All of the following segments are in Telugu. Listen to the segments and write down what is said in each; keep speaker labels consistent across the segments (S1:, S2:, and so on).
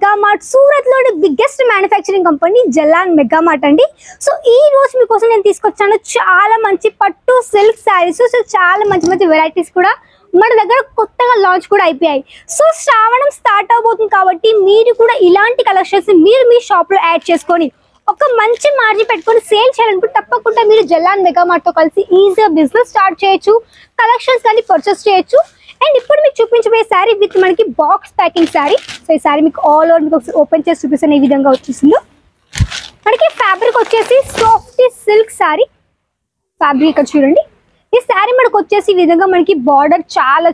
S1: మెగా మార్ట్ సూరత్ లోని biggest manufacturing company Jalan mega mart అండి. సో ఈ రోజు మీకోసం నేను తీసుకొచ్చాను చాలా మంచి పట్టు సిల్క్ శారీస్. సో చాలా మంచి వెరైటీస్ కూడా మన దగ్గర కొత్తగా లాంచ్ కూడా అయిపోయాయి. సో శ్రావణం స్టార్ట్ అవబోతుంది కాబట్టి మీరు కూడా ఇలాంటి కలెక్షన్స్ మీరు మీ షాప్ లో యాడ్ చేసుకొని ఒక మంచి మార్జిన్ పెట్టుకొని సేల్ చేయాలనుకుంటే తప్పకుండా మీరు జలాన్ మెగా మార్ట్ తో కలిసి ఈజీగా బిజినెస్ స్టార్ట్ చేయొచ్చు, కలెక్షన్స్ కానీ పర్చేస్ చేయొచ్చు. అండ్ ఇప్పుడు మీకు చూపించబోయే శారీ విత్ మనకి బాక్స్ ప్యాకింగ్ శారీ. సో ఈ శారీ మీకు ఆల్ ఓవర్ మీకు ఓపెన్ చేసి చూపిస్తాను ఈ విధంగా వచ్చేసిందో. మనకి ఫ్యాబ్రిక్ వచ్చేసి సాఫ్ట్ సిల్క్ శారీ ఫ్యాబ్రిక్ ఇక్కడ చూడండి. ఈ శారీ మనకు వచ్చేసి ఈ విధంగా మనకి బార్డర్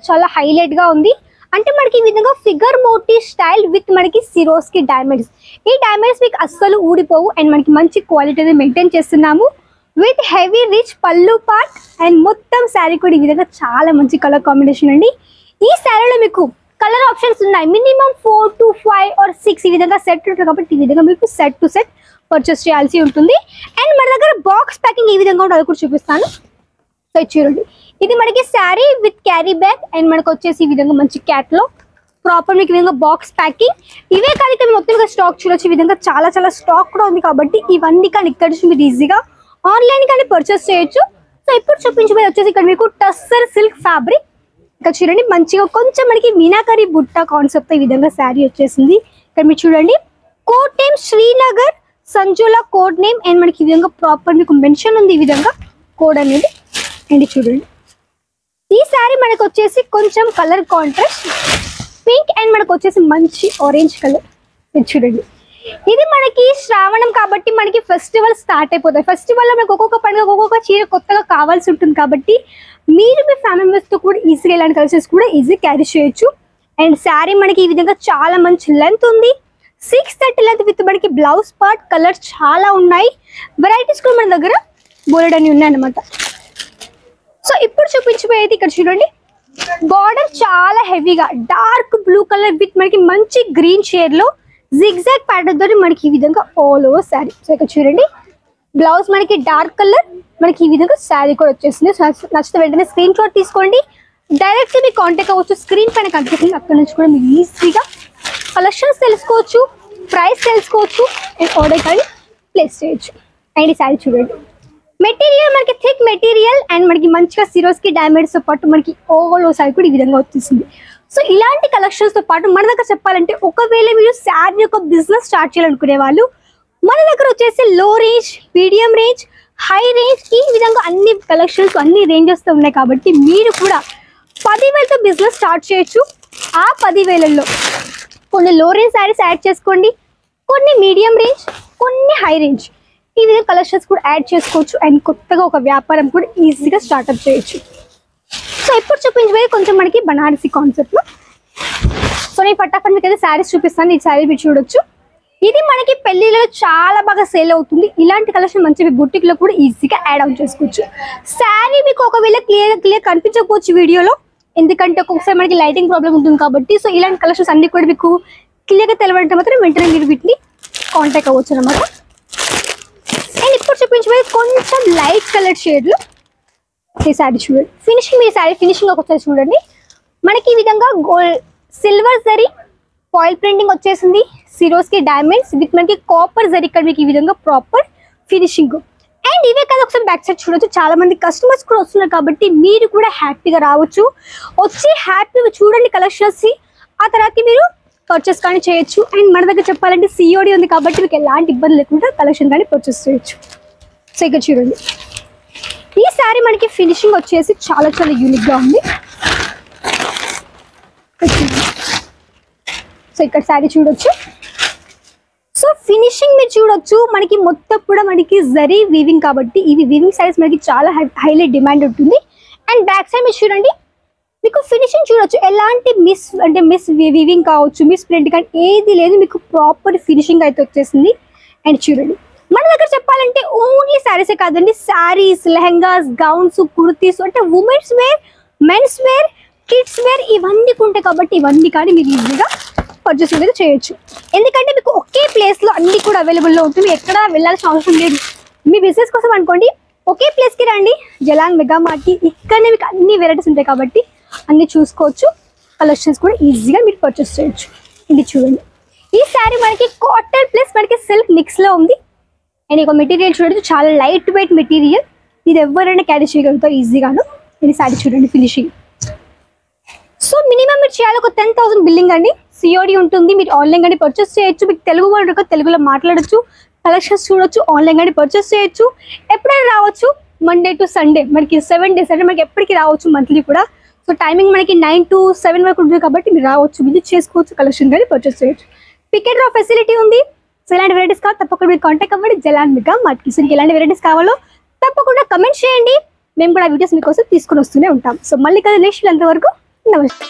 S1: చాలా హైలైట్ గా ఉంది. అంటే మనకి ఈ విధంగా ఫిగర్ మోటీ స్టైల్ విత్ మనకి సిరోస్ కి డైమండ్స్. ఈ డైమండ్స్ మీకు అస్సలు ఊడిపోవు అండ్ మనకి మంచి క్వాలిటీ మెయింటైన్ చేస్తున్నాము విత్ హెవీ రిచ్ పళ్ళు పార్ట్. అండ్ మొత్తం శారీ కూడా ఈ విధంగా చాలా మంచి కలర్ కాంబినేషన్ అండి. ఈ శారీలో మీకు కలర్ ఆప్షన్స్ ఉన్నాయి. మినిమం 4 to 5 or 6 ఈ విధంగా సెట్ ఉంటుంది కాబట్టి ఈ విధంగా మీకు సెట్ టు సెట్ పర్చేస్ చేయాల్సి ఉంటుంది. అండ్ మన దగ్గర బాక్స్ ప్యాకింగ్ ఈ విధంగా ఉంటుంది, అది కూడా చూపిస్తాను. సో చూడండి, ఇది మనకి sari with carry bag and మనకు వచ్చేసి ఈ విధంగా మంచి క్యాట్లాగ్ ప్రాపర్ మీకు ఈ విధంగా బాక్స్ ప్యాకింగ్. ఇవే కానీ మొత్తం స్టాక్ చూడొచ్చు. ఈ విధంగా చాలా స్టాక్ కూడా ఉంది కాబట్టి ఇవన్నీ కానీ ఇక్కడ నుంచి మీరు ఈజీగా ఆన్లైన్ కానీ పర్చేస్ చేయొచ్చు. సో ఇప్పుడు చూపించబోయేది వచ్చేసి ఇక్కడ మీకు టస్సర్ సిల్క్ ఫ్యాబ్రిక్. ఇక్కడ చూడండి మంచిగా కొంచెం మనకి మీనాకరి బుట్ట కాన్సెప్ట్ ఈ విధంగా శారీ వచ్చేసింది. ఇక్కడ మీరు చూడండి కోడ్ నేమ్ శ్రీనగర్ సంజులా కోడ్ నేమ్ అండ్ మనకి ఈ విధంగా ప్రాపర్ మీకు మెన్షన్ ఉంది ఈ విధంగా కోడ్ అనేది. అండ్ చూడండి ఈ శారీ మనకు వచ్చేసి కొంచెం కలర్ కాంట్రాస్ట్ పింక్ అండ్ మనకు వచ్చేసి మంచి ఆరెంజ్ కలర్. చూడండి ఇది మనకి శ్రావణం కాబట్టి మనకి ఫెస్టివల్ స్టార్ట్ అయిపోతాయి. ఫెస్టివల్లో మనకు ఒక్కొక్క పండుగ ఒక్కొక్క చీర కొత్తగా కావాల్సి ఉంటుంది కాబట్టి మీరు మీ ఫ్యామిలీ మెంబర్స్తో కూడా ఈజీగా ఇలాంటి కలెక్షన్స్ కూడా ఈజీ క్యారీ చేయొచ్చు. అండ్ శారీ మనకి ఈ విధంగా చాలా మంచి లెంత్ ఉంది, 630 లెంత్ విత్ మనకి బ్లౌజ్ పార్ట్. కలర్స్ చాలా ఉన్నాయి, వెరైటీస్ కూడా మన దగ్గర బోల్డ్ అని ఉన్నాయి అన్నమాట. సో ఇప్పుడు చూపించబోయేది ఇక్కడ చూడండి బార్డర్ చాలా హెవీగా డార్క్ బ్లూ కలర్ విత్ మనకి మంచి గ్రీన్ షేడ్ లో జిగ్జాగ్ ప్యాటర్న్ తోటి మనకి ఈ విధంగా ఆల్ ఓవర్ శారీ. సో ఇక్కడ చూడండి బ్లౌజ్ మనకి డార్క్ కలర్, మనకి ఈ విధంగా శారీ కూడా వచ్చేసింది. నచ్చితే వెంటనే స్క్రీన్ షాట్ తీసుకోండి, డైరెక్ట్ మీకు కాంటాక్ట్ అవ్వచ్చు. స్క్రీన్ పైన కనిపిస్తుంది, అక్కడ నుంచి కూడా మీకు ఈజీగా కలెక్షన్స్ తెలుసుకోవచ్చు, ప్రైస్ తెలుసుకోవచ్చు అండ్ ఆర్డర్ కానీ ప్లేస్ చేయొచ్చు. అండ్ ఈ శారీ చూడండి మెటీరియల్ మనకి థిక్ మెటీరియల్ అండ్ మనకి మంచిగా సిరోస్ కి డైమండ్స్ తో పాటు మనకి ఓవర్ శారీ కూడా ఈ విధంగా వచ్చేసింది. సో ఇలాంటి కలెక్షన్స్ తో పాటు మన దగ్గర చెప్పాలంటే ఒకవేళ మీరు శారీ యొక్క బిజినెస్ స్టార్ట్ చేయాలనుకునే వాళ్ళు మన దగ్గర వచ్చేసి లో range, medium range, high range ఈ విధంగా అన్ని కలెక్షన్స్ అన్ని రేంజెస్ తో ఉన్నాయి కాబట్టి మీరు కూడా 10,000తో బిజినెస్ స్టార్ట్ చేయొచ్చు. ఆ 10,000లో కొన్ని లో రేంజ్ శారీస్ యాడ్ చేసుకోండి, కొన్ని మీడియం రేంజ్, కొన్ని హై రేంజ్ ఈ విధంగా కలెక్షన్స్ కూడా యాడ్ చేసుకోవచ్చు అండ్ కొత్తగా ఒక వ్యాపారం కూడా ఈజీగా స్టార్ట్అప్ చేయొచ్చు. సో ఇప్పుడు చూపించబోయే కొంచెం మనకి బనారసి కాన్సెప్ట్లో. సో నేను ఫటాఫట్ మీకు అయితే శారీస్ చూపిస్తాను. ఈ శారీ మీరు చూడొచ్చు, ఇది మనకి పెళ్లిలో చాలా బాగా సేల్ అవుతుంది. ఇలాంటి కలెక్షన్ మంచి బుటిక్లో కూడా ఈజీగా యాడ్ ఆన్ చేసుకోవచ్చు. శారీ మీకు ఒకవేళ క్లియర్ కనిపించకపోవచ్చు వీడియోలో, ఎందుకంటే ఒక్కొక్కసారి మనకి లైటింగ్ ప్రాబ్లం ఉంటుంది కాబట్టి. సో ఇలాంటి కలెక్షన్స్ అన్ని కూడా మీకు క్లియర్గా తెలవాలంటే మాత్రం వెంటనే మీరు వీటిని కాంటాక్ట్ అవ్వచ్చు అనమాట. అండ్ ఇప్పుడు చూపించబోయే కొంచెం లైట్ కలర్ షేడ్లో ఈ శారీ చూడండి. ఫినిషింగ్ మీ శారీ ఫినిషింగ్ ఒకసారి చూడండి. మనకి ఈ విధంగా gold silver zari foil printing వచ్చేసింది, సిరోస్ కి డైమండ్స్ విత్ మనకి కాపర్ జరీ ఇక్కడ మీకు ఈ విధంగా ప్రాపర్ ఫినిషింగ్. అండ్ ఇవే కదా ఒకసారి బ్యాక్ సైడ్ చూడొచ్చు, చాలా మంది కస్టమర్స్ కూడా వస్తున్నారు కాబట్టి మీరు కూడా హ్యాపీగా రావచ్చు, వచ్చి హ్యాపీగా చూడండి కలెక్షన్స్, ఆ తర్వాత మీరు పర్చేస్ కానీ చేయొచ్చు. అండ్ మన దగ్గర చెప్పాలంటే సిఓడి ఉంది కాబట్టి మీకు ఎలాంటి ఇబ్బంది లేకుండా కలెక్షన్ కానీ పర్చేస్ చేయొచ్చు. సో ఇక్కడ చూడండి ఈ శారీ మనకి ఫినిషింగ్ వచ్చేసి చాలా యూనిక్గా ఉంది. సో ఇక్కడ శారీ చూడొచ్చు. సో ఫినిషింగ్ మీరు చూడొచ్చు, మనకి మొత్తం కూడా మనకి జరీ వీవింగ్ కాబట్టి ఇవి వీవింగ్ శారీస్ మనకి చాలా హైలీ డిమాండ్ ఉంటుంది. అండ్ బ్యాక్ సైడ్ మీరు చూడండి మీకు ఫినిషింగ్ చూడొచ్చు, ఎలాంటి మిస్ వీవింగ్ కావచ్చు, మిస్ ప్రింట్ కానీ ఏది లేదు, మీకు ప్రాపర్ ఫినిషింగ్ అయితే వచ్చేసింది. అండ్ చూడండి మన దగ్గర చెప్పాలంటే ఓన్లీ శారీసే కాదండి, శారీస్, లెహంగాస్, గౌన్స్, కుర్తీస్ అంటే women's wear, men's wear, kids wear ఇవన్నీ ఉంటాయి కాబట్టి ఇవన్నీ కానీ మీరు ఈజీగా పర్చేస్ అనేది చేయొచ్చు. ఎందుకంటే మీకు ఒకే ప్లేస్లో అన్ని కూడా అవైలబుల్లో ఉంటుంది, ఎక్కడ వెళ్ళాల్సిన అవసరం లేదు. మీ బిజినెస్ కోసం అనుకోండి ఒకే ప్లేస్కి రండి, జలాన్ మెగా మార్ట్కి. ఇక్కడనే మీకు అన్ని వెరైటీస్ ఉంటాయి కాబట్టి అన్ని చూసుకోవచ్చు, కలెక్షన్స్ కూడా ఈజీగా మీరు పర్చేస్ చేయొచ్చు. ఇది చూడండి ఈ శారీ మనకి కాటన్ ప్లస్ మనకి సిల్క్ మిక్స్ లో ఉంది. అండ్ ఇక మెటీరియల్ చూడండి చాలా లైట్ వెయిట్ మెటీరియల్, ఇది ఎవరైనా క్యారీ చేయగలుగుతారు ఈజీగాను. ఇది శారీ చూడండి ఫినిషింగ్. సో మినిమం మీరు చేయాలి ఒక 10,000 బిల్లింగ్ అండి. సిఓడి ఉంటుంది, మీరు ఆన్లైన్ కానీ పర్చేస్ చేయొచ్చు. మీకు తెలుగు వాళ్ళు తెలుగులో మాట్లాడచ్చు, కలెక్షన్స్ చూడొచ్చు, ఆన్లైన్ కానీ పర్చేస్ చేయొచ్చు. ఎప్పుడైనా రావచ్చు, మండే టు సండే మనకి 7 days అంటే మనకి ఎప్పటికీ రావచ్చు, మంత్లీ కూడా. సో టైమింగ్ మనకి 9 to 7 వరకు ఉంటుంది కాబట్టి మీరు రావచ్చు, విజిట్ చేసుకోవచ్చు, కలెక్షన్ కానీ పర్చేస్ చేయొచ్చు. పికెట్ డ్రా ఫెసిలిటీ ఉంది. సో ఇలాంటి వెరైటీస్ కావాలి తప్పకుండా మీరు కాంటాక్ట్ అవ్వండి జలాన్ మెగా మార్ట్కి. సో ఇలాంటి వెరైటీస్ కావాలో తప్పకుండా కమెంట్ చేయండి, మేము కూడా వీడియోస్ మీకోసం తీసుకొని వస్తూనే ఉంటాం. సో మళ్ళీ కదా నెక్స్ట్ అంతవరకు నమస్తే.